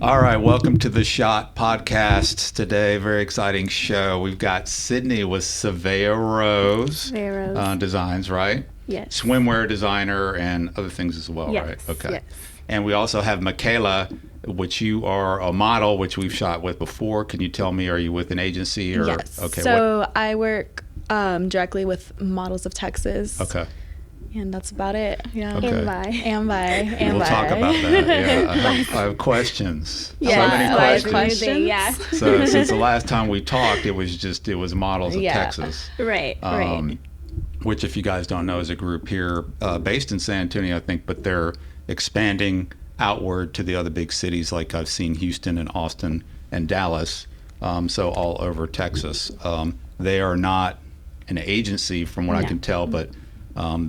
All right, welcome to the Shot Podcast today. Very exciting show. We've got Sydney with Sevaya Rose, Designs, right? Yes. Swimwear designer and other things as well, yes. right? Okay. Yes. And we also have Mikayla, which you are a model, which we've shot with before. Can you tell me, are you with an agency? Or Yes. Okay. So I work directly with Models.TX. Okay. And that's about it. Yeah. Okay. And Vai. We'll talk about that. Yeah, I have questions. Yeah. So many questions. Yeah. So since the last time we talked, it was Models of Texas. Right. Right. Which, if you guys don't know, is a group here based in San Antonio, I think, but they're expanding outward to the other big cities, like I've seen Houston and Austin and Dallas, so all over Texas. They are not an agency from what I can tell, but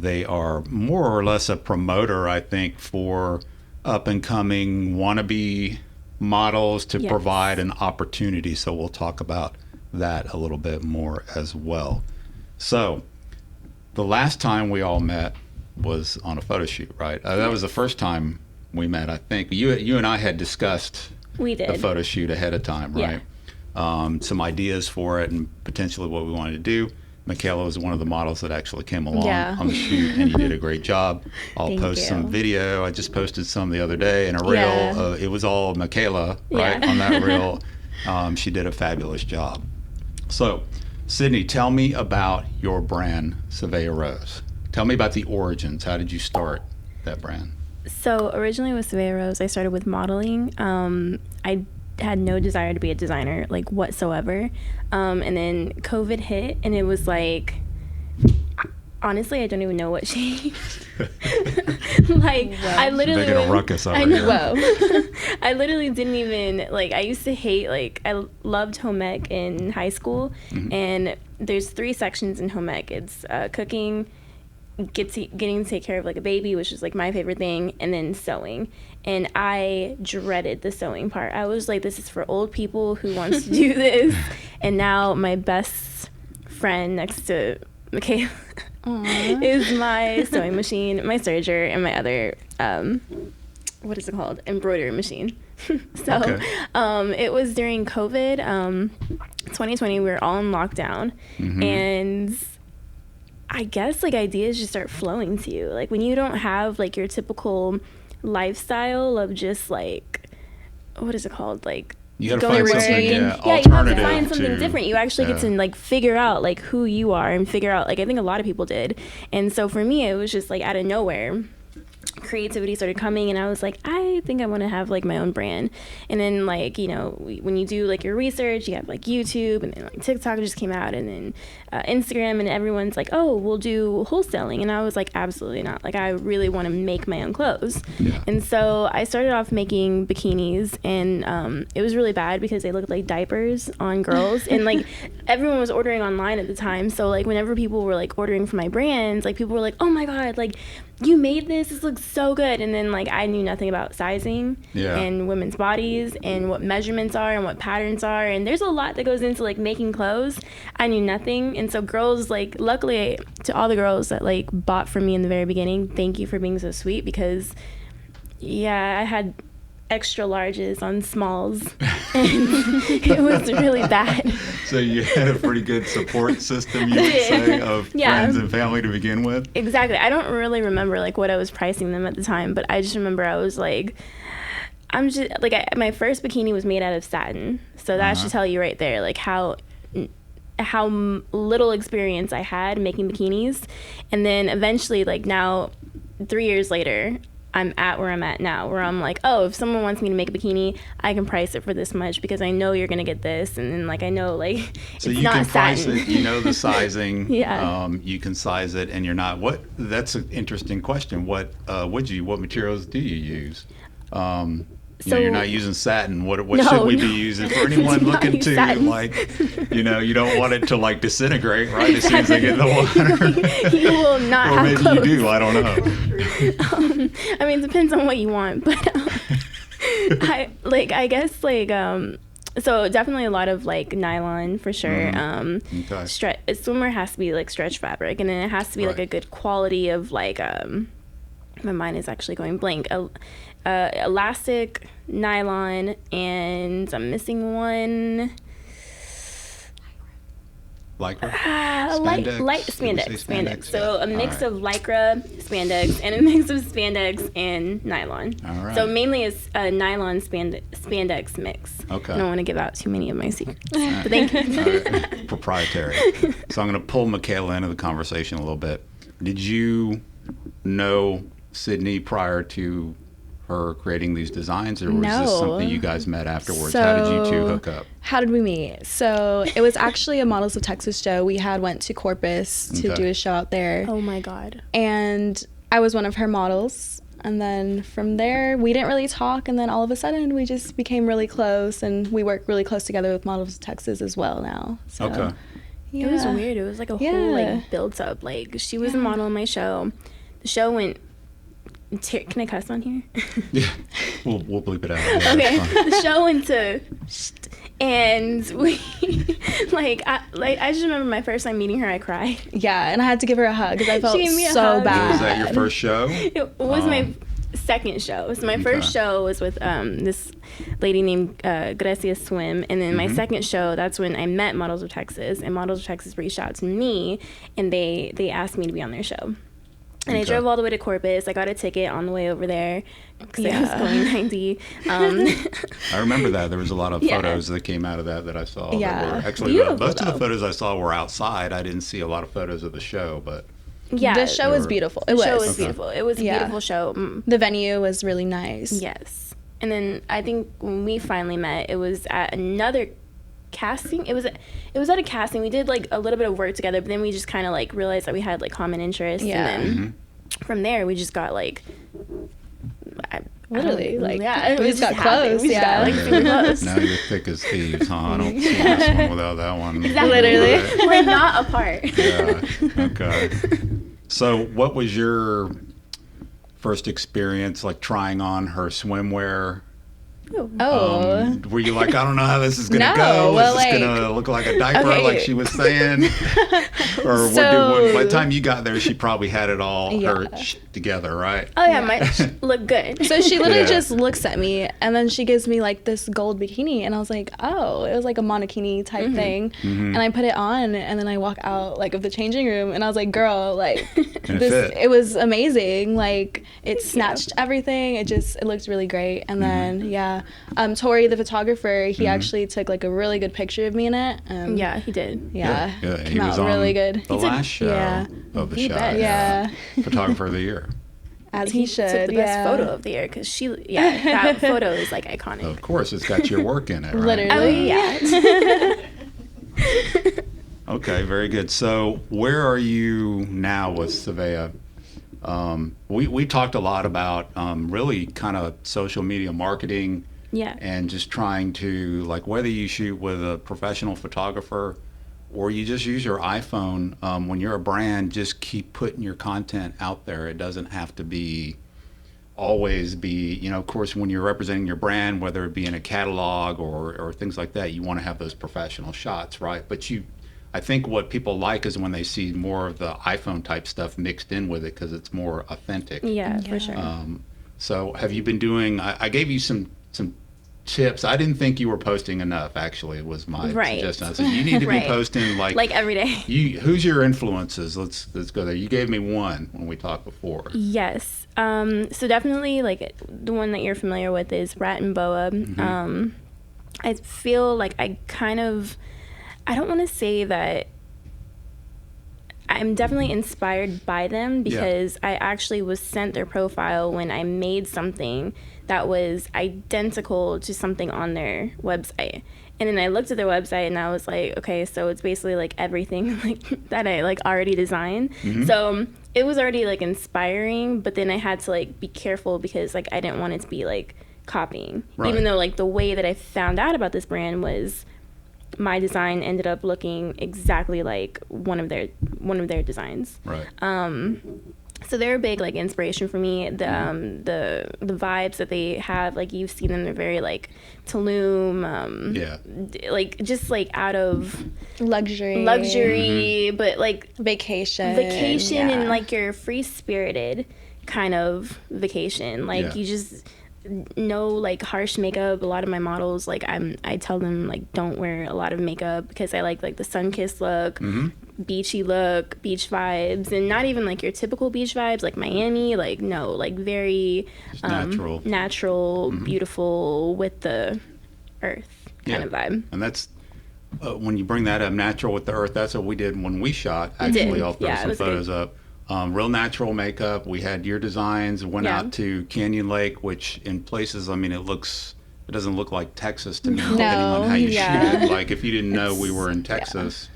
they are more or less a promoter, I think, for up-and-coming wannabe models to provide an opportunity. So we'll talk about that a little bit more as well. So the last time we all met was on a photo shoot, right? That was the first time we met, I think. You and I had discussed the photo shoot ahead of time, right? Yeah. Some ideas for it and potentially what we wanted to do. Mikayla was one of the models that actually came along on the shoot, and you did a great job. I'll post some video. I just posted some the other day in a reel. It was all Mikayla, right, on that reel. She did a fabulous job. So, Sydney, tell me about your brand, Sevaya Rose. Tell me about the origins. How did you start that brand? So originally with Sevaya Rose, I started with modeling. I had no desire to be a designer, like, whatsoever. And then COVID hit, and it was like, honestly, I don't even know what changed. Like, I literally making a ruckus over here. I literally didn't even, like, I used to hate, like, I loved home ec in high school, and there's 3 sections in home ec. It's cooking, getting to take care of, like, a baby, which is, like, my favorite thing, and then sewing. And I dreaded the sewing part. I was like, this is for old people who wants to do this. And now my best friend next to Mikayla is my sewing machine, my serger, and my other, what is it called? Embroidery machine. So it was during COVID, 2020, we were all in lockdown. And I guess, like, ideas just start flowing to you. Like, when you don't have, like, your typical lifestyle of just, like, what is it called, like, you gotta going find something you have to find something different. You actually get to, like, figure out, like, who you are and figure out, like, I think a lot of people did. And so for me, it was just, like, out of nowhere, creativity started coming, and I was like, I think I want to have, like, my own brand. And then, like, you know, when you do, like, your research, you have, like, YouTube, and then, like, TikTok just came out, and then Instagram, and everyone's like, oh, we'll do wholesaling. And I was like, absolutely not. Like, I really want to make my own clothes. And so I started off making bikinis, and it was really bad because they looked like diapers on girls. And, like, everyone was ordering online at the time. So, like, whenever people were, like, ordering for my brands, like, people were like, oh my God, like, you made this looks so good. And then, like, I knew nothing about sizing and women's bodies and what measurements are and what patterns are, and there's a lot that goes into, like, making clothes. I knew nothing. And so girls, like, luckily, to all the girls that, like, bought from me in the very beginning, thank you for being so sweet, because I had extra larges on smalls, and it was really bad. So you had a pretty good support system, you would say, of friends and family to begin with? Exactly. I don't really remember, like, what I was pricing them at the time, but I just remember I was like, I'm just, like, my first bikini was made out of satin. So that should tell you right there, like, how little experience I had making bikinis. And then eventually, like, now, 3 years later, I'm at where I'm at now, where I'm like, oh, if someone wants me to make a bikini, I can price it for this much because I know you're gonna get this, and then, like, I know, like, so it's you not can price satin. it, you know the sizing. You can size it, and you're not. That's an interesting question. What materials do you use? You know, you're not using satin. What should we be using for anyone looking to satin. Like, you know, you don't want it to, like, disintegrate right as soon as they get in the water. You will not or have maybe clothes. you do. I don't know. I mean, it depends on what you want, but I guess, like, so definitely a lot of, like, nylon for sure. Swimwear has to be, like, stretch fabric, and then it has to be like a good quality of, like, my mind is actually going blank. Elastic, nylon, and I'm missing one. Lycra? Spandex. So yeah. a mix All right. of Lycra, spandex, and a mix of spandex and nylon. All right. So mainly it's a nylon spandex mix. Okay. I don't want to give out too many of my secrets. But thank you. All right. Proprietary. So I'm going to pull Mikayla into the conversation a little bit. Did you know Sydney prior to her creating these designs, or was this No. something you guys met afterwards? How did you two hook up? How did we meet? So it was actually a Models of Texas show. We went to Corpus to Okay. do a show out there. Oh my God. And I was one of her models. And then from there, we didn't really talk. And then all of a sudden, we just became really close. And we work really close together with Models of Texas as well now. So, Okay. yeah. It was weird. It was like a Yeah. whole like build up. Like she was a model on my show. The show went. Can I cuss on here? Yeah, we'll bleep it out. Yeah, Okay. that's fine. The show went to, and we I just remember my first time meeting her. I cried. Yeah, and I had to give her a hug because I felt gave me a so hug. bad. Was that your first show? It was my second show. So my first show was with this lady named Gracia Swim, and then my second show, that's when I met Models of Texas, and Models of Texas reached out to me, and they asked me to be on their show. And I Okay. drove all the way to Corpus. I got a ticket on the way over there because I was Yeah. going 90. I remember that. There was a lot of Yeah. photos that came out of that I saw. Yeah. That were actually, Beautiful, most of the though. photos I saw were outside. I didn't see a lot of photos of the show, but Yeah, The show was Or- beautiful. the It show was. was beautiful. It was a Yeah. beautiful show. The venue was really nice. Yes. And then I think when we finally met, it was at another casting. It was at a casting. We did like a little bit of work together, but then we just kind of like realized that we had like common interests. Yeah. And then from there, we just got like. Literally, like, yeah, we just got close, We just yeah. got like super close. now you're thick as thieves, huh? I don't see this one without that one. Exactly. Literally. We're not apart. Yeah. Okay. So, what was your first experience like trying on her swimwear? Oh. Were you like, I don't know how this is gonna No, go? well, Is this like- gonna look like a diaper, Okay. like she was saying? Or So- by the time you got there, she probably had it all Yeah. her together, right? Oh yeah, my look good. So she literally Yeah. just looks at me and then she gives me like this gold bikini and I was like, oh, it was like a monokini type thing. And I put it on and then I walk out like of the changing room and I was like, girl, like And it fit. it was amazing. Like it snatched everything. It looked really great. And then Tori, the photographer, he actually took like a really good picture of me in it. Yeah, he did. Yeah. Yeah, Came he was out on really good. the last show yeah. of the The show. best. Yeah. Photographer of the year. As he should. took the best photo of the year because that photo is like iconic. Of course, it's got your work in it, right? Literally. Oh yeah. Okay, very good. So, where are you now with Sevaya? We talked a lot about really kind of social media marketing Yeah. and just trying to, like, whether you shoot with a professional photographer or you just use your iPhone, when you're a brand, just keep putting your content out there. It doesn't have to always be, of course, when you're representing your brand, whether it be in a catalog or things like that, you want to have those professional shots, right? But I think what people like is when they see more of the iPhone type stuff mixed in with it because it's more authentic. Yeah, for sure. So have you been doing, I gave you some tips. I didn't think you were posting enough, actually, was my Right. suggestion. I said, you need to Right. be posting like every day. who's your influences? Let's go there. You gave me one when we talked before. Yes. So definitely like the one that you're familiar with is Rat and Boa. I feel like I don't want to say that I'm definitely inspired by them because I actually was sent their profile when I made something that was identical to something on their website. And then I looked at their website and I was like, okay, so it's basically like everything like that I like already designed. So it was already like inspiring, but then I had to like be careful because like I didn't want it to be like copying. Right. Even though like the way that I found out about this brand was my design ended up looking exactly like one of their designs. Right. So they're a big like inspiration for me. The vibes that they have, like you've seen them, they're very like Tulum, like just like out of luxury, but like vacation, and like your free spirited kind of vacation. Like you just no like harsh makeup. A lot of my models, like I tell them like don't wear a lot of makeup because I like the sun-kissed look. Beachy look, beach vibes, and not even like your typical beach vibes like Miami, like no, like very natural, beautiful with the earth kind of vibe. And that's when you bring that up, natural with the earth, that's what we did when we shot. Actually, I'll throw some photos up. Real natural makeup. We had your designs, went out to Canyon Lake, which in places, I mean, it doesn't look like Texas to me, depending on how you shoot it. Like if you didn't know we were in Texas,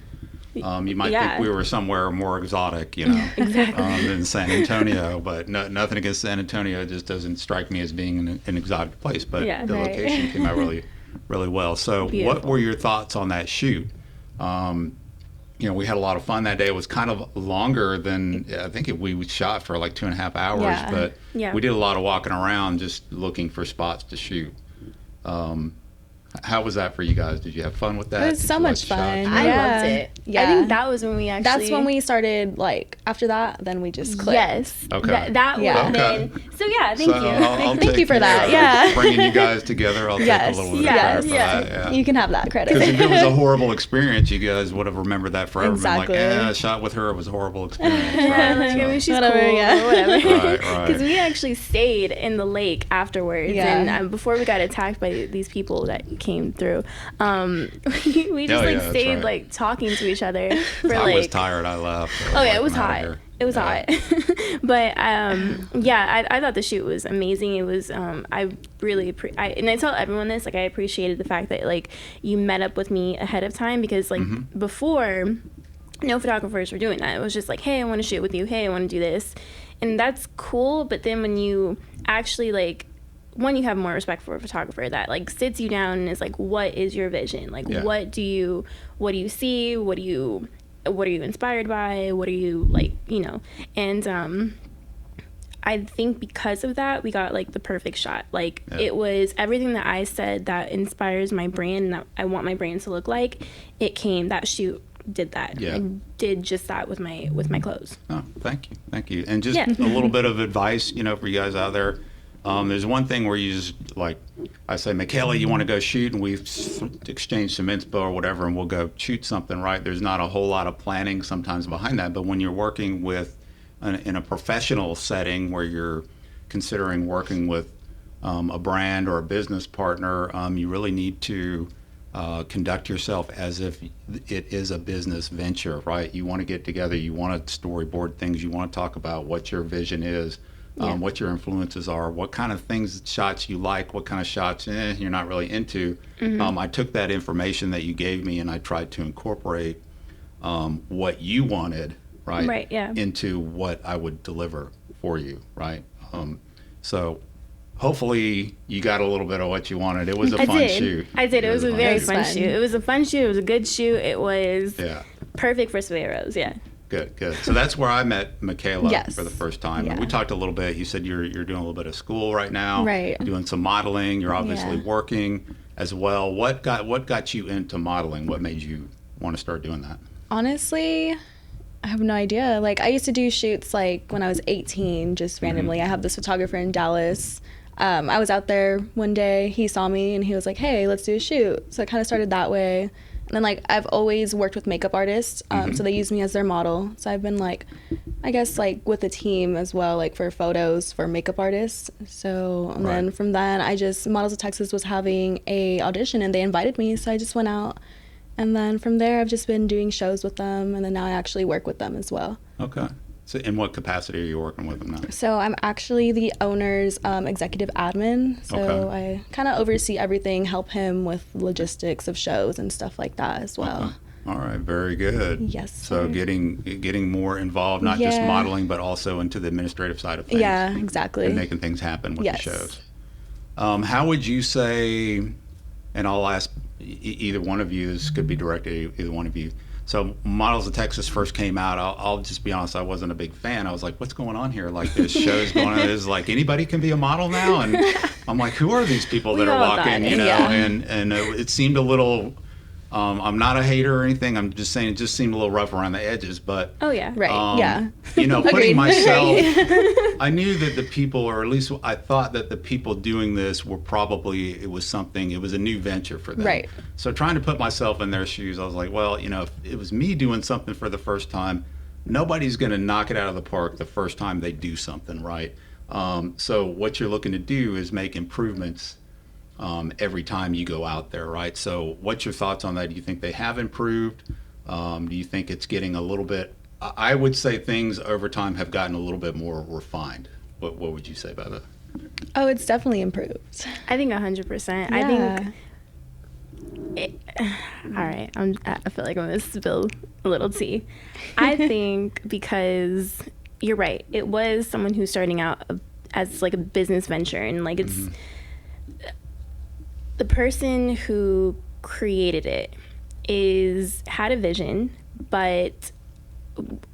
you might think we were somewhere more exotic, than San Antonio. But nothing against San Antonio. It just doesn't strike me as being an exotic place. But the location came out really, really well. So what were your thoughts on that shoot? We had a lot of fun that day. It was kind of longer than, I think we shot for like 2.5 hours. But we did a lot of walking around just looking for spots to shoot. How was that for you guys? Did you have fun with that? It was so much fun. I loved it. Yeah. I think that was when we actually... That's when we started, like, after that, then we just clicked. Yes. Okay. That would have been... So, yeah, thank you. Thank you for that, bringing you guys together. I'll take a little bit of credit for that. Yeah. You can have that credit. Because if it was a horrible experience, you guys would have remembered that forever. Exactly. Been like, I shot with her. It was a horrible experience. Right? Maybe she's whatever, cool or whatever. Right. Because we actually stayed in the lake afterwards. Yeah. And before we got attacked by these people that came through, we just stayed like talking to each other for I was tired. I left. It was hot. It was hot. But I thought the shoot was amazing. It was I really and I tell everyone this, like I appreciated the fact that like you met up with me ahead of time, because like before no photographers were doing that. It was just like, hey, I want to shoot with you. Hey, I want to do this. And that's cool, but then when you actually like, one, you have more respect for a photographer that like sits you down and is like, what is your vision? Like, what do you see? What are you inspired by? What are you like, and I think because of that, we got like the perfect shot. Like it was everything that I said that inspires my brand and that I want my brand to look like. It came, that shoot did that. I did just that with my clothes. Oh, thank you. And just a little bit of advice, for you guys out there. There's one thing where you just, like, I say, Mikayla, you want to go shoot, and we've exchanged some inspo or whatever, and we'll go shoot something, right? There's not a whole lot of planning sometimes behind that, but when you're working with, in a professional setting where you're considering working with a brand or a business partner, you really need to conduct yourself as if it is a business venture, right? You want to get together, you want to storyboard things, you want to talk about what your vision is. What your influences are, what kind of shots you like, what kind of shots you're not really into. I took that information that you gave me and I tried to incorporate what you wanted, right, into what I would deliver for you, right? So hopefully you got a little bit of what you wanted. It was a fun shoot. I did. It was a very fun shoot. It was a fun shoot. It was a good shoot. It was perfect for Sevaya Rose, Good. So that's where I met Mikayla for the first time. And we talked a little bit. You said you're doing a little bit of school right now. Right. You're doing some modeling. You're obviously working as well. What got you into modeling? What made you want to start doing that? Honestly, I have no idea. Like I used to do shoots like when I was 18, just randomly. I have this photographer in Dallas. I was out there one day. He saw me and he was like, hey, let's do a shoot. So I kind of started that way. And then, like, I've always worked with makeup artists, so they use me as their model. So I've been, like, I guess, like, with the team as well, like, for photos for makeup artists. So, and then from then, Models of Texas was having a audition, and they invited me, so I just went out. And then from there, I've just been doing shows with them, and then now I actually work with them as well. Okay. So in what capacity are you working with them now? So I'm actually the owner's executive admin. So I kind of oversee everything, help him with logistics of shows and stuff like that as well. Okay. All right, very good. Yes. So getting more involved, not just modeling, but also into the administrative side of things. Yeah, exactly. And making things happen with the shows. How would you say, and I'll ask either one of you, this could be directed at either one of you, So Models of Texas first came out. I'll just be honest, I wasn't a big fan. I was like, what's going on here? Like, this show's going on. It's like, anybody can be a model now? And I'm like, who are these people that are walking, you know? Yeah. And it seemed a little, I'm not a hater or anything. I'm just saying it just seemed a little rough around the edges. But, Oh, yeah. Right. Yeah. you know, putting Agreed. myself, I knew that the people, or at least I thought that the people doing this were probably, it was a new venture for them. Right. So trying to put myself in their shoes, I was like, well, you know, if it was me doing something for the first time, nobody's going to knock it out of the park the first time they do something, right? So what you're looking to do is make improvements every time you go out there, right? So what's your thoughts on that? Do you think they have improved? Do you think it's getting a little bit, I would say things over time have gotten a little bit more refined. What would you say about that? Oh, it's definitely improved. I think 100%. I think all right, I feel like I'm going to spill a little tea. I think because you're right. It was someone who's starting out as like a business venture, and like it's the person who created it had a vision, but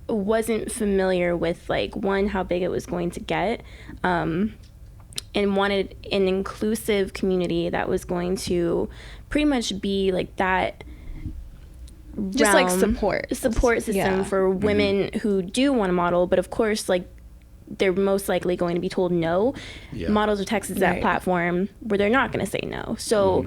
wasn't familiar with like, one, how big it was going to get, and wanted an inclusive community that was going to pretty much be like that Just like realm, support system Yeah. for women who do want to model, but of course, like, they're most likely going to be told no. Yeah. Models of Texas is that Right. platform where they're not going to say no. So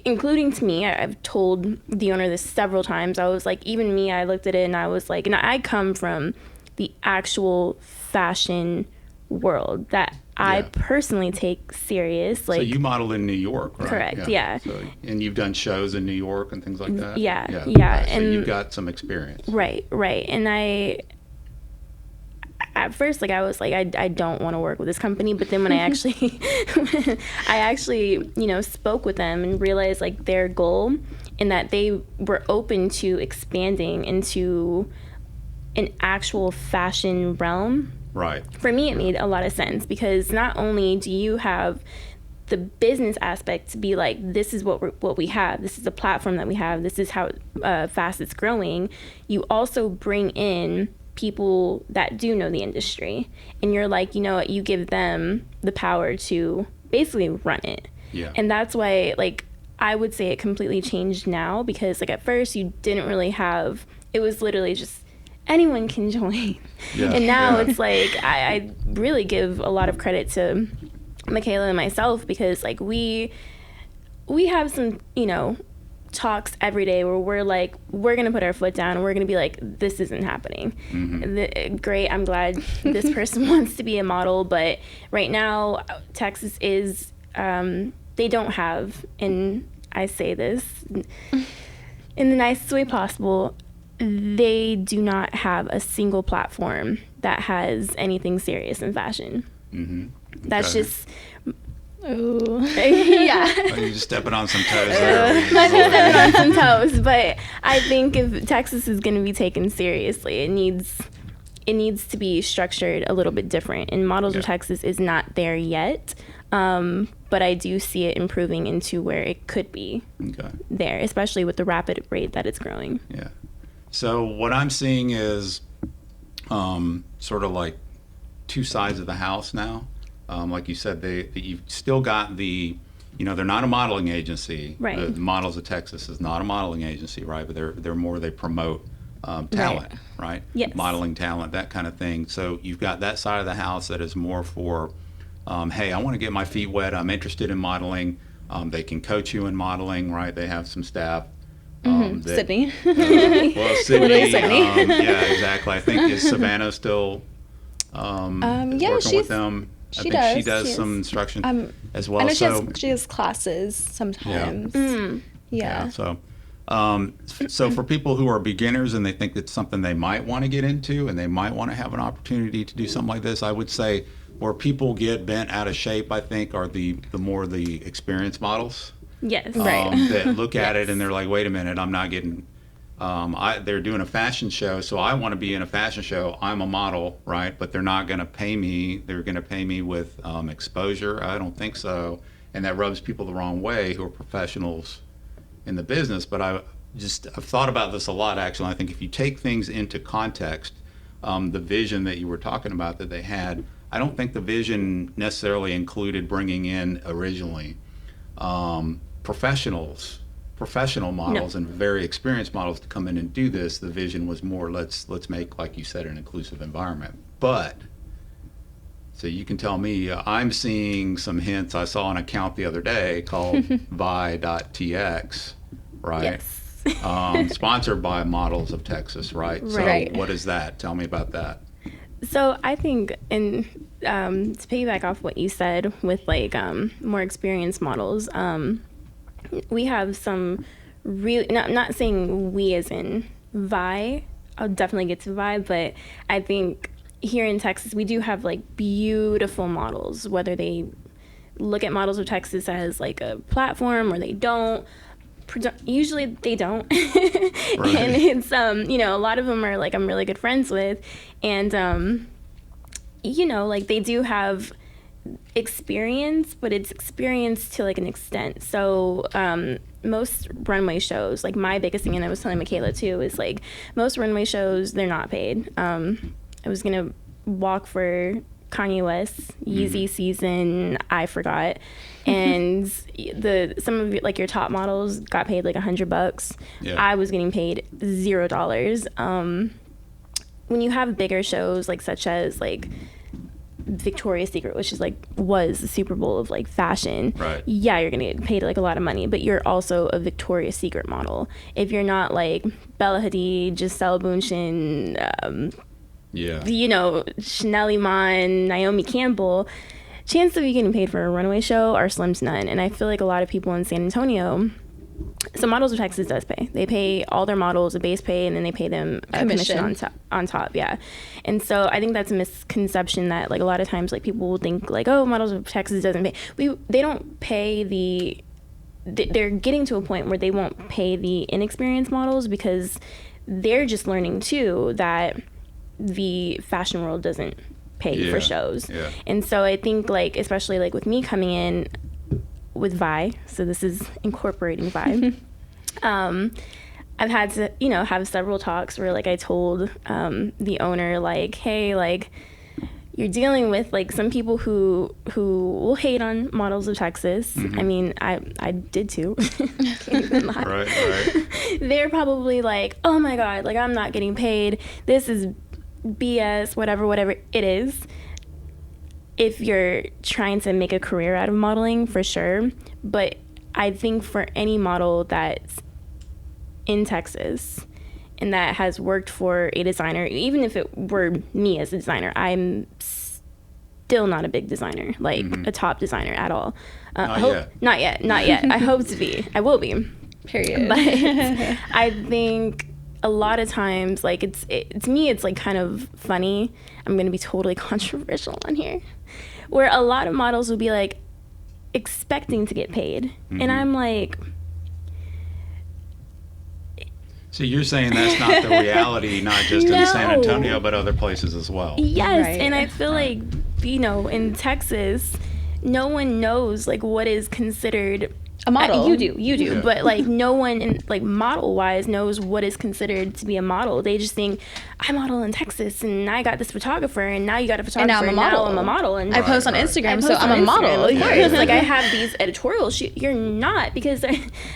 including to me, I've told the owner this several times. I was like, even me, I looked at it and I was like, and I come from the actual fashion world that I Yeah. personally take serious. Like, So you model in New York, right? Correct, yeah. So, and you've done shows in New York and things like that? Yeah, yeah, Right. So and- you've got some experience. right. And at first, like, I was like, I don't want to work with this company. But then when I actually, you know, spoke with them and realized like their goal, and that they were open to expanding into an actual fashion realm. Right. For me, it made a lot of sense, because not only do you have the business aspect to be like, this is what we have, this is the platform that we have, this is how fast it's growing, you also bring in people that do know the industry, and you're like, you know what, you give them the power to basically run it. Yeah. And that's why, like, I would say it completely changed now, because like at first you didn't really have, it was literally just anyone can join. Yeah. And now Yeah. it's like, I really give a lot of credit to Mikayla and myself, because like we have some, you know, talks every day where we're like, we're gonna put our foot down and we're gonna be like, this isn't happening. Great, I'm glad this person wants to be a model, but right now Texas is they don't have, and I say this in the nicest way possible, they do not have a single platform that has anything serious in fashion. That's Okay. just Ooh. yeah. Are you just stepping on some toes there? I'm stepping on some toes, but I think if Texas is going to be taken seriously, it needs to be structured a little bit different. And Models of Yeah. Texas is not there yet, but I do see it improving into where it could be Okay. there, especially with the rapid rate that it's growing. Yeah. So what I'm seeing is sort of like two sides of the house now. Like you said, you've still got the, you know, they're not a modeling agency. Right. The Models of Texas is not a modeling agency, right? But they're more, they promote talent, right? Yes. Modeling talent, that kind of thing. So you've got that side of the house that is more for, hey, I want to get my feet wet. I'm interested in modeling. They can coach you in modeling, right? They have some staff. that- Sydney. well, Sydney. Literally Sydney. Yeah, exactly. I think is Savannah still yeah, working with them? I she think she does. does She some is. instruction as well. I know so she has classes sometimes. yeah. Yeah. So for people who are beginners and they think it's something they might want to get into and they might want to have an opportunity to do something like this, I would say where people get bent out of shape, I think, are the more the experienced models. Yes. That look at it and they're like, wait a minute, I'm not getting. They're doing a fashion show, so I want to be in a fashion show. I'm a model, right? But they're not going to pay me. They're going to pay me with exposure. I don't think so, and that rubs people the wrong way who are professionals in the business. But I've thought about this a lot, actually. I think if you take things into context, the vision that you were talking about that they had, I don't think the vision necessarily included bringing in originally professional models and very experienced models to come in and do this. The vision was more, let's make, like you said, an inclusive environment. But so you can tell me, I'm seeing some hints. I saw an account the other day called Vai.TX, right? Yes. Sponsored by Models of Texas, right? Right. So what is that? Tell me about that. So I think, and to piggyback off what you said with like more experienced models, we have some really, not saying we as in Vi, I'll definitely get to Vi, but I think here in Texas, we do have like beautiful models, whether they look at Models of Texas as like a platform or they don't. Usually they don't. Right. And it's, a lot of them are like I'm really good friends with. And, like they do have experience, but it's experience to like an extent. So most runway shows, like my biggest thing, and I was telling Mikayla too, is like most runway shows, they're not paid. I was going to walk for Kanye West's Yeezy season, I forgot. And some of like your top models got paid like $100. Yeah. I was getting paid $0. When you have bigger shows like such as like Victoria's Secret, which is like was the Super Bowl of like fashion, right? Yeah, you're gonna get paid like a lot of money, but you're also a Victoria's Secret model. If you're not like Bella Hadid, Giselle Bundchen, Chanel Iman, Naomi Campbell, chances of you getting paid for a runway show are slim to none. And I feel like a lot of people in San Antonio, so Models of Texas does pay. They pay all their models a base pay, and then they pay them a commission on top. Yeah. And so I think that's a misconception that like a lot of times like people will think like, oh, Models of Texas doesn't pay. They don't pay they're getting to a point where they won't pay the inexperienced models because they're just learning too that the fashion world doesn't pay for shows. Yeah. And so I think like, especially like with me coming in with Vi, so this is incorporating Vi, I've had to, have several talks where like I told the owner like, hey, like you're dealing with like some people who will hate on Models of Texas. I mean, I did too. Can't even lie. Right. They're probably like, oh my God, like I'm not getting paid. This is BS, whatever it is. If you're trying to make a career out of modeling, for sure. But I think for any model that's in Texas and that has worked for a designer, even if it were me as a designer, I'm still not a big designer, like a top designer at all. Not yet. I hope to be. I will be. Period. But I think a lot of times, like it's me, it's like kind of funny. I'm gonna be totally controversial on here, where a lot of models will be like expecting to get paid, and I'm like, so you're saying that's not the reality, not just in San Antonio, but other places as well. Yes, right. And I feel like in Texas, no one knows like what is considered a model. You do, yeah. But like no one in like model wise knows what is considered to be a model. They just think I model in Texas and I got this photographer and now you got a photographer and now I'm a model and I post on Instagram, so I'm a model. Of course. Like I have these editorial shoots. You're not, because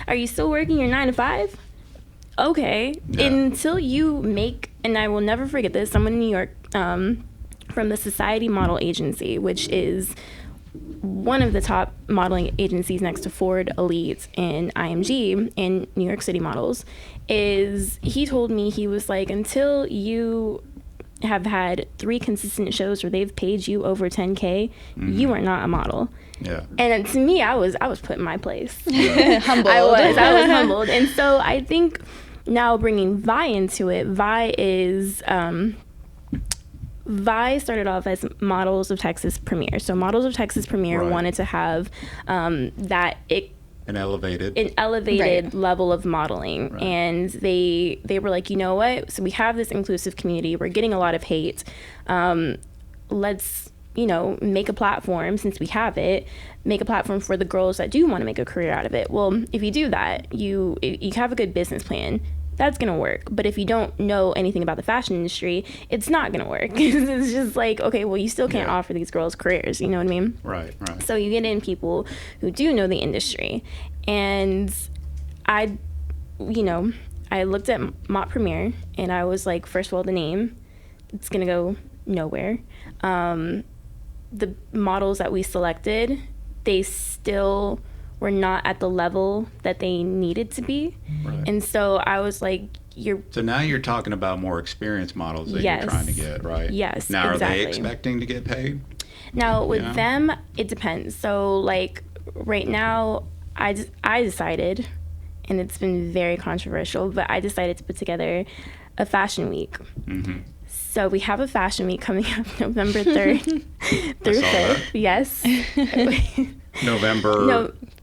are you still working your 9 to 5? Okay. Yeah. Until you make, and I will never forget this, someone in New York from the Society Model Agency, which is one of the top modeling agencies next to Ford, Elite, and IMG and New York City Models, he told me, he was like, until you have had 3 consistent shows where they've paid you over 10K, you are not a model. Yeah. And to me, I was put in my place. Humbled. I was humbled. And so I think now bringing Vi into it, Vi started off as Models of Texas Premier. So Models of Texas Premier wanted to have an elevated level of modeling. And they were like, you know what? So we have this inclusive community. We're getting a lot of hate. Let's make a platform, since we have it, make a platform for the girls that do want to make a career out of it. Well, if you do that, you have a good business plan, that's going to work. But if you don't know anything about the fashion industry, it's not going to work. It's just like, okay, well, you still can't offer these girls careers. You know what I mean? Right. So you get in people who do know the industry. And I looked at Mott Premier, and I was like, first of all, the name, it's going to go nowhere. The models that we selected, they still were not at the level that they needed to be. Right. And so I was like, So now you're talking about more experienced models that you're trying to get, right? Yes, Now, exactly. are they expecting to get paid? Now, with them, it depends. So, like, right now, I decided, and it's been very controversial, but I decided to put together a fashion week. Mm-hmm. So we have a fashion week coming up November 3rd through 5th. Yes. November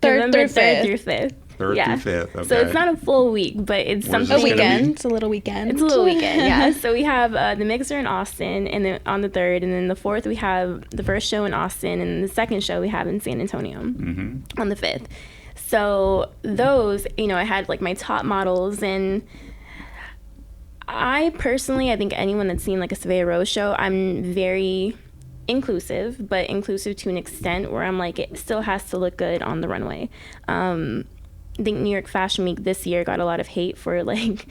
3rd through 5th. through 5th. 3rd through 5th. Okay. So it's not a full week, but it's Where's something. A this gonna weekend. be? It's a little weekend. It's a little weekend, yeah. So we have the Mixer in Austin, and then on the 3rd, and then the 4th we have the first show in Austin, and the second show we have in San Antonio on the 5th. So those, I had like my top models, and I think anyone that's seen like a Sevaya Rose show, I'm very inclusive, but inclusive to an extent where I'm like, it still has to look good on the runway. I think New York Fashion Week this year got a lot of hate for like,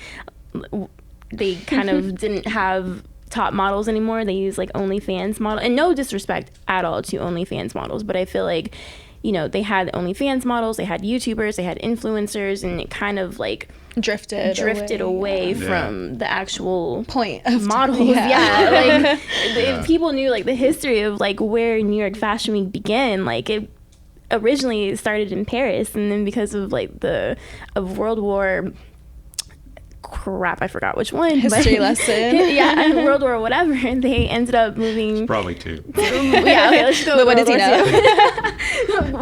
they kind of didn't have top models anymore. They use like OnlyFans model, and no disrespect at all to OnlyFans models, but I feel like, they had OnlyFans models, they had YouTubers, they had influencers, and it kind of like drifted away from the actual point of models. Like if people knew like the history of like where New York Fashion Week began, like it originally started in Paris, and then because of like of World War crap, I forgot which one. History lesson. Yeah, World War whatever. They ended up moving. It's probably 2. Yeah, okay, let's go. But what does he know?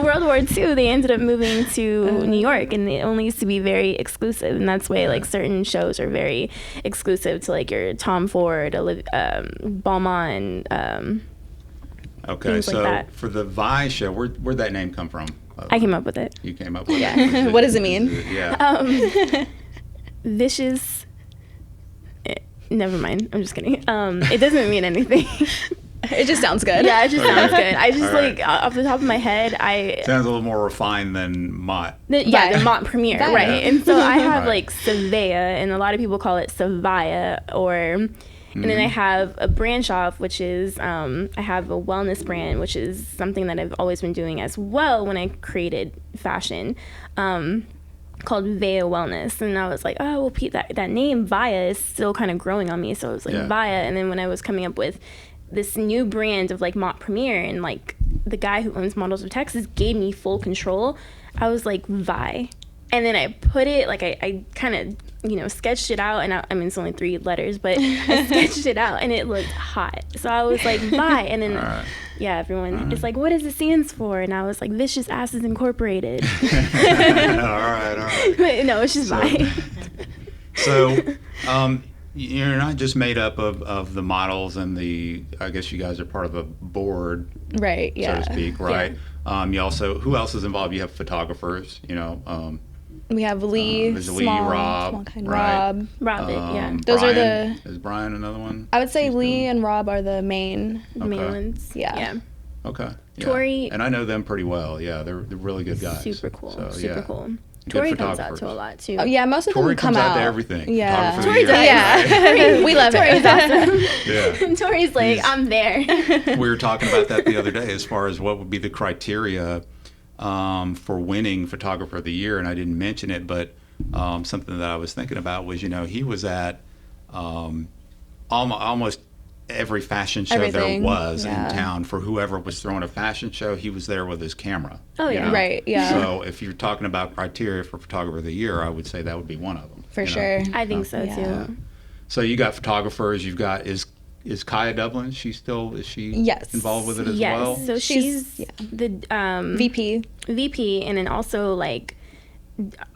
World War II, they ended up moving to New York, and it only used to be very exclusive, and that's why like certain shows are very exclusive to like your Tom Ford, Balmain, Okay, things like so that. for the Vai show, where'd that name come from? I came up with it. You came up with Yeah. What does it mean? Yeah. Vicious. Never mind. I'm just kidding. It doesn't mean anything. It just sounds good. Yeah, it just sounds good. I just All right. like off the top of my head, Sounds a little more refined than Mott. the Mont Premier, Vai. right? And so I have Right. like Sevaya, and a lot of people call it Sevaya, and then I have a branch off, which is I have a wellness brand, which is something that I've always been doing as well when I created fashion. Called Vaya Wellness, and I was like, oh well, Pete, that name Vaya is still kind of growing on me, so I was like Vaya. And then when I was coming up with this new brand of like Mont Premier, and like the guy who owns ModelsofTX gave me full control, I was like Vai. And then I put it like I kind of sketched it out, and I mean it's only 3 letters, but I sketched it out and it looked hot, so I was like Vai. And then everyone is like, what does it stands for? And I was like, Vicious Asses Incorporated. all right. But no, it's just Vai. So, you're not just made up of the models and I guess you guys are part of a board, Right. Yeah. so to speak, right? You also, who else is involved? You have photographers, We have Lee, there's Lee, small Rob, kind right? Rob. Yeah. Those are Brian. Is Brian another one? I would say Lee and Rob are the main. The main ones. Yeah. Okay. Yeah. Tori- and I know them pretty well. Yeah, they're really good guys. Super cool. So, Super yeah. cool. Good Tori comes out photographers. to a lot too. Oh, yeah, most of Tori them come comes out out to everything. Yeah. Photographer of Tori the does. year, Yeah. right? We love Tori's it. awesome. Yeah. Tori's like, I'm there. We were talking about that the other day as far as what would be the criteria for winning Photographer of the Year, and I didn't mention it, but something that I was thinking about was, he was at almost every fashion show Everything, there was yeah. in town. For whoever was throwing a fashion show, he was there with his camera. Oh, yeah. Right, yeah. So if you're talking about criteria for Photographer of the Year, I would say that would be one of them. For sure. I think so Yeah. too. So you got photographers. You've got is Kaya Dublin? Is she Yes. involved with it as Yes. well? So she's the VP. VP, and then also like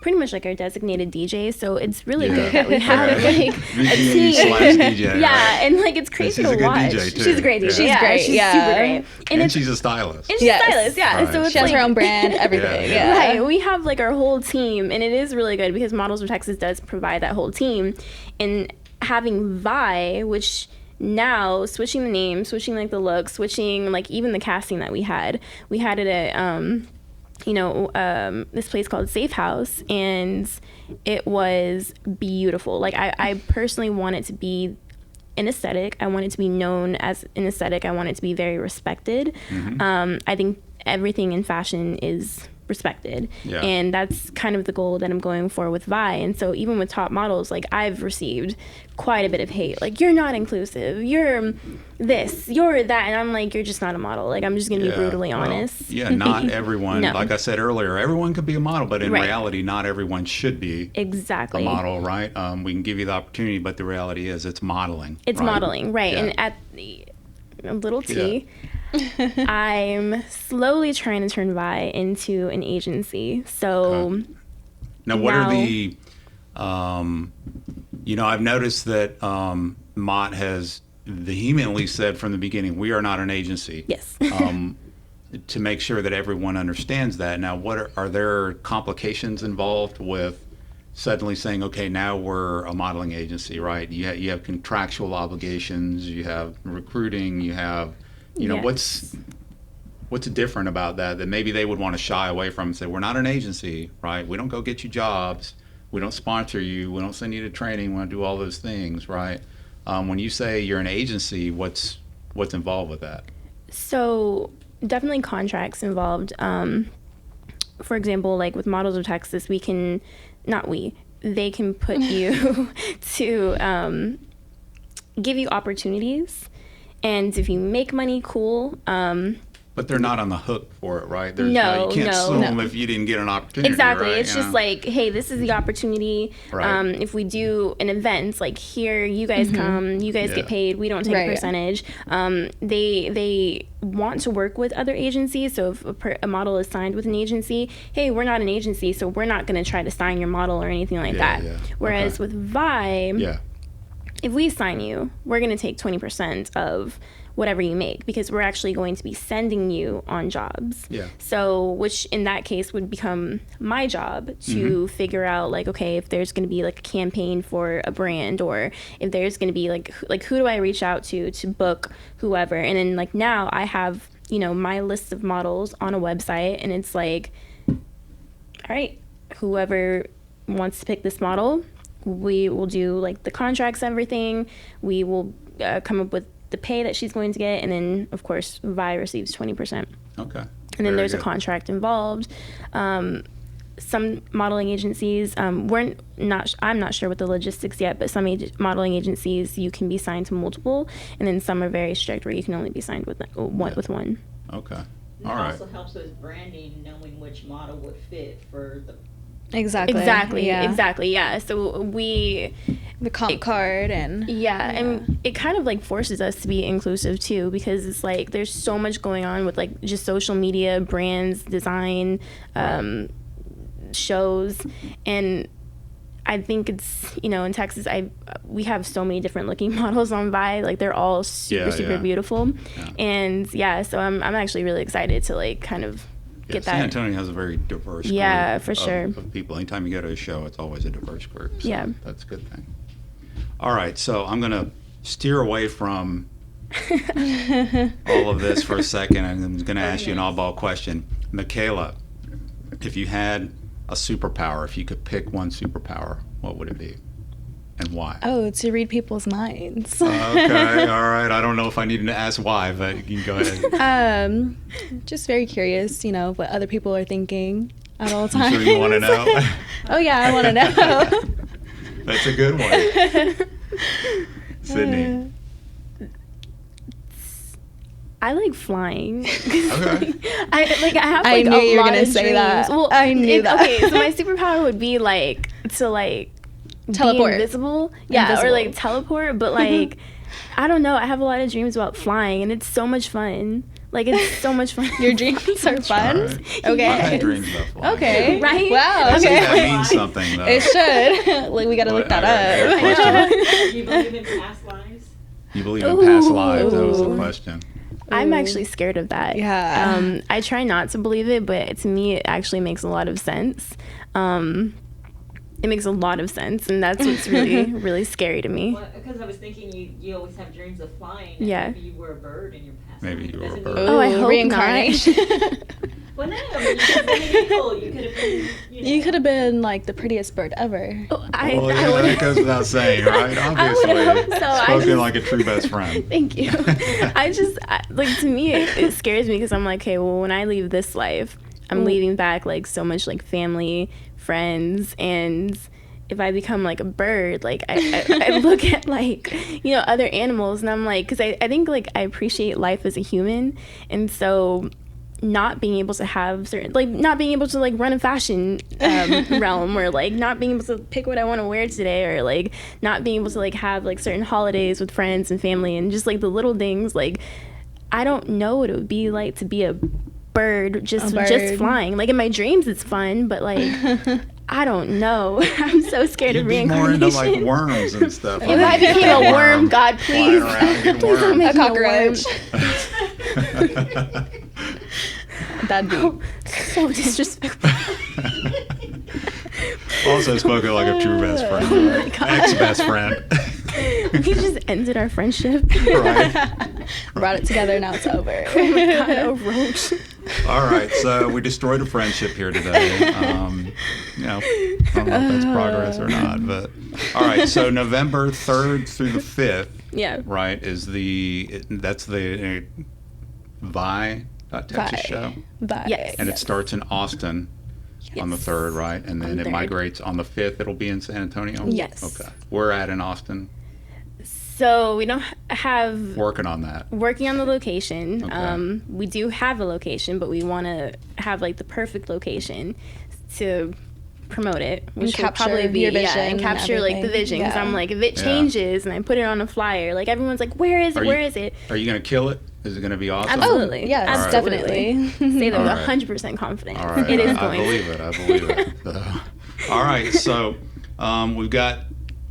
pretty much like our designated DJ. So it's really good that we have like a team. DJ, yeah, right. and like it's crazy to watch. DJ too. She's a great DJ. She's great. She's Yeah. super great. And she's a stylist. And she's a stylist, yeah. Right. So it's She has like, her own brand, everything. Yeah. Yeah. Right. We have like our whole team, and it is really good because Models of Texas does provide that whole team. And having Vi, which now switching the name, switching like the look, switching like even the casting that we had it at this place called Safe House, and it was beautiful. Like I personally want it to be an aesthetic. I want it to be known as an aesthetic. I want it to be very respected. I think everything in fashion is respected, and that's kind of the goal that I'm going for with Vi. And so even with top models, like I've received quite a bit of hate, like you're not inclusive, you're this, you're that, and I'm like, you're just not a model. Like I'm just gonna be brutally honest. Not everyone. No. Like I said earlier, everyone could be a model, but in Right. reality, not everyone should be Exactly. a model, right? We can give you the opportunity, but the reality is it's modeling. It's right? modeling, right? Yeah. And at the a little T. I'm slowly trying to turn Vi into an agency. So now, what are the, I've noticed that Mott has vehemently said from the beginning, we are not an agency. Yes. To make sure that everyone understands that. Now, what are there complications involved with suddenly saying, okay, now we're a modeling agency, right? You have contractual obligations, you have recruiting, you have, Yes. what's different about that maybe they would want to shy away from and say, we're not an agency, right? We don't go get you jobs. We don't sponsor you. We don't send you to training. We don't do all those things, right? When you say you're an agency, what's involved with that? So definitely contracts involved. For example, like with Models of Texas, they can put you to give you opportunities. And if you make money, cool. But they're not on the hook for it, right? No, you can't sue them no. if you didn't get an opportunity. Exactly. Right? It's just like, hey, this is the opportunity. Right. If we do an event, like here, you guys come, you guys get paid. We don't take a percentage. They want to work with other agencies. So if a model is signed with an agency, hey, we're not an agency, so we're not going to try to sign your model or anything like that. Yeah. Whereas with Vi, if we sign you, we're going to take 20% of whatever you make because we're actually going to be sending you on jobs. Yeah. So, which in that case would become my job to figure out like, okay, if there's going to be like a campaign for a brand or if there's going to be like who do I reach out to book whoever. And then like now I have, my list of models on a website and it's like, all right, whoever wants to pick this model, we will do like the contracts, everything. We will come up with the pay that she's going to get, and then of course Vi receives 20%. Okay. And then there's a contract involved. Some modeling agencies, I'm not sure what the logistics yet, but some modeling agencies you can be signed to multiple, and then some are very strict where you can only be signed with one. Okay. It All right. also helps with branding, knowing which model would fit for the. Exactly. Yeah. So the comp card and and it kind of like forces us to be inclusive too because it's like there's so much going on with like just social media, brands, design, shows, and I think it's in Texas we have so many different looking models on Vi, like they're all super beautiful, and so I'm actually really excited to like kind of get that. San Antonio has a very diverse group for sure. of people. Anytime you go to a show, it's always a diverse group. So that's a good thing. All right, so I'm going to steer away from all of this for a second, and I'm going to ask you an oddball question. Mikayla, if you had a superpower, if you could pick one superpower, what would it be? And why? Oh, to read people's minds. Okay, all right. I don't know if I need to ask why, but you can go ahead. Just very curious, what other people are thinking at all times. I'm sure you want to know. Oh yeah, I want to know. That's a good one. Sydney. I like flying. Okay. I have I like knew a you were lot gonna of say dreams. that. Well, I knew that. Okay, so my superpower would be like to like Teleport. be invisible. Yeah, Invisible. or like teleport, but like I don't know, I have a lot of dreams about flying and it's so much fun. Like, it's so much fun. Your dreams are fun. All right. Okay. I had dreams about flying. Okay. Right? Wow. I think Okay. that means something, though. It should. Like, we gotta look that up. Do you believe in past lives? You believe in past Ooh. lives? That was the question. I'm actually scared of that. Yeah. I try not to believe it, but to me, it actually makes a lot of sense. It makes a lot of sense, and that's what's really, really scary to me. Well, because I was thinking you always have dreams of flying. And Yeah. maybe you were a bird in your past. Maybe life. you were a Doesn't bird. mean- Oh, I hope reincarnation. Well, no, because I mean, cool. You could have been. You could have been like the prettiest bird ever. Oh, I Well, yeah, would that goes without saying, right? Obviously. hope so. I Spoken just- like a true best friend. Thank you. Like, to me, it scares me because I'm like, okay, well, when I leave this life, I'm leaving back like so much like family, friends, and if I become like a bird, like I look at like, other animals, and I'm like, because I think like I appreciate life as a human, and so not being able to have certain, like, not being able to like run a fashion realm, or like not being able to pick what I want to wear today, or like not being able to like have like certain holidays with friends and family, and just like the little things, like I don't know what it would be like to be a bird just flying. Like, in my dreams it's fun, but like I don't know. I'm so scared You'd of be more reincarnation. into like worms and stuff. If I became a worm, God, Flying please. around getting Please don't worms. make A me cockroach. That'd be. So disrespectful. Also spoken like a true best friend. Oh my God. Ex-best friend. We just ended our friendship. Right. Brought it together, now it's over. Oh my God, a roach. All right, so we destroyed a friendship here today. I don't know if that's progress or not, but all right. So November 3rd through the 5th, Yeah. right, that's the Vai.TX show, Bye. Yes. and it starts in Austin on the 3rd, right, and then On it the 3rd. migrates on the 5th. It'll be in San Antonio. Yes. Okay. We're at in Austin, So we don't have working on that. working on the location. Okay. We do have a location, but we want to have like the perfect location to promote it, which will capture probably be your vision and and capture like the everything. vision. Because Yeah. I'm like, if it Yeah. changes and I put it on a flyer, like everyone's like, where is it? Are Where you- is it? Are you going to kill it? Is it going to be awesome? Absolutely. Yes, All right. definitely. Say that All with right. 100% confidence. All right. It is I going to. believe it. I believe it. All right. So we've got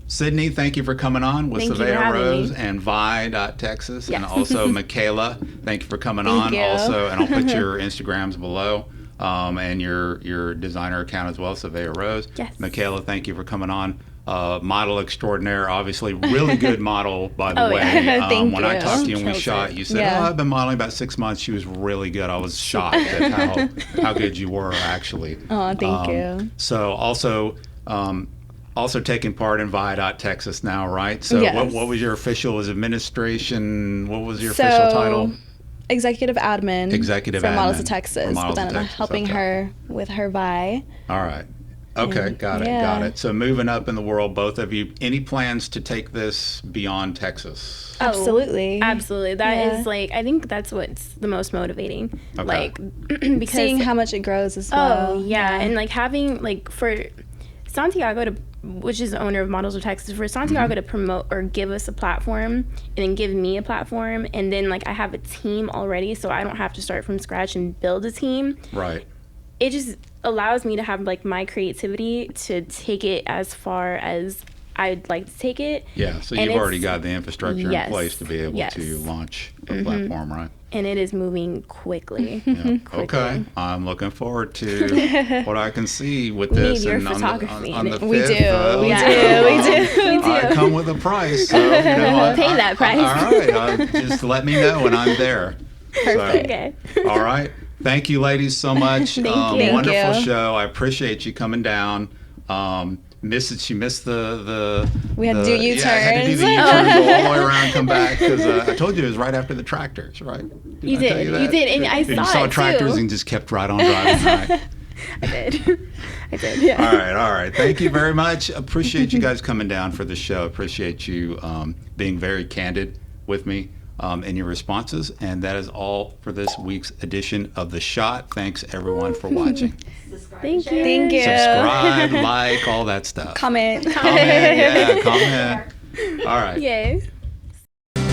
Sydney. Thank you for coming on with Thank you for Sevaya having Rose me. and Vai.TX. And Yes. also Mikayla. Thank you for coming on. you. Also, and I'll put your Instagrams below. And your designer account as well, Sevaya Rose. Yes. Mikayla, thank you for coming on. Model extraordinaire, obviously really good model, by the Oh, way. yeah. Thank when I you. talked to you and we Killed shot, it. you said, Yeah. "Oh, I've been modeling about 6 months." She was really good. I was shocked at how good you were, actually. Oh, thank you. So also taking part in Vai.TX now, right? So Yes. what was your official administration? What was your So, official title? Executive admin. Executive for admin Models of for Texas, but Models then of I'm Texas, helping okay. her with her Vi. All right. Okay, got it, yeah. got it. So moving up in the world, both of you, any plans to take this beyond Texas? Oh, Absolutely. Absolutely. That is Yeah. like, I think that's what's the most motivating. Okay. Like, because Seeing how much it grows as well. Oh yeah, and like having like for Santiago to, which is the owner of Models of Texas, for Santiago to promote or give us a platform, and then give me a platform, and then like I have a team already, so I don't have to start from scratch and build a team. Right. It just allows me to have like my creativity to take it as far as I'd like to take it. Yeah, so And you've already it's- got the infrastructure Yes, in place to be able yes. to launch a platform, right? And it is moving quickly. Yeah. Quickly. Okay, I'm looking forwed to what I can see with We this. need your and photography on in the it. We 5th, do, we do. I come with a price, so We'll pay that price. All right, just let me know when I'm there. Perfect. Okay. All right. Thank you, ladies, so much. Thank you. Thank Wonderful you. show. I appreciate you coming down. She missed the. We had to do Yeah, I had to do the U-turns. U-turn, go all the way around, come back, because I told you it was right after the tractors, right? You I did. tell You that? did, and I You saw saw it, tractors too. and just kept right on driving. Right. I did. I did. Yeah. All right. Thank you very much. Appreciate you guys coming down for the show. Appreciate you being very candid with me in your responses. And that is all for this week's edition of The Shot. Thanks, everyone, for watching. Subscribe Thank and you. share. Thank you. Subscribe, like, all that stuff. Comment. Comment. Yeah, comment. All right. Yay.